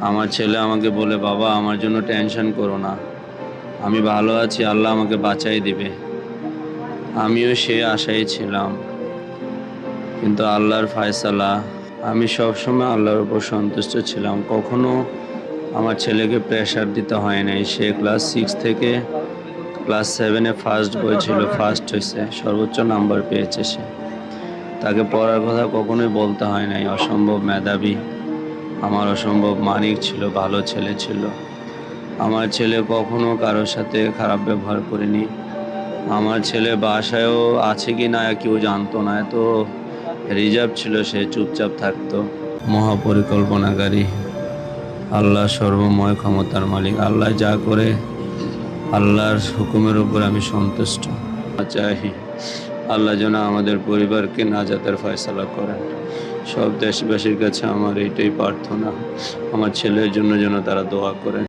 আমার ছেলে আমাকে বলে, বাবা আমার জন্য টেনশন করো না, আমি ভালো আছি, আল্লাহ আমাকে বাঁচাই দিবে। আমিও সে আশায় ছিলাম, কিন্তু আল্লাহর ফায়সালা। আমি সবসময় আল্লাহর উপর সন্তুষ্ট ছিলাম, কখনো আমার ছেলেকে প্রেশার দিতে হয় নাই। সে ক্লাস 6 থেকে ক্লাস 7-এ ফার্স্ট বই ছিল, ফার্স্ট হয়েছে, সর্বোচ্চ নাম্বার পেয়েছে সে। তাকে পড়ার কথা কখনোই বলতে হয় নাই। অসম্ভব মেধাবী, আমার অসম্ভব মানিক ছিল, ভালো ছেলে ছিল। আমার ছেলে কখনো কারোর সাথে খারাপ ব্যবহার করেনি। আমার ছেলে বাসায়ও আছে কি না কেউ জানতো না, এত রিজার্ভ ছিল সে, চুপচাপ থাকতো। মহাপরিকল্পনাকারী, আল্লাহ সর্বময় ক্ষমতার মালিক। আল্লাহ যা করে, আল্লাহর হুকুমের উপর আমি সন্তুষ্ট। চাই আল্লাহ যেন আমাদের পরিবারকে নাজাতের ফয়সালা করেন। সব দেশবাসীর কাছে আমার এইটাই প্রার্থনা, আমার ছেলের জন্য যেন তারা দোয়া করেন।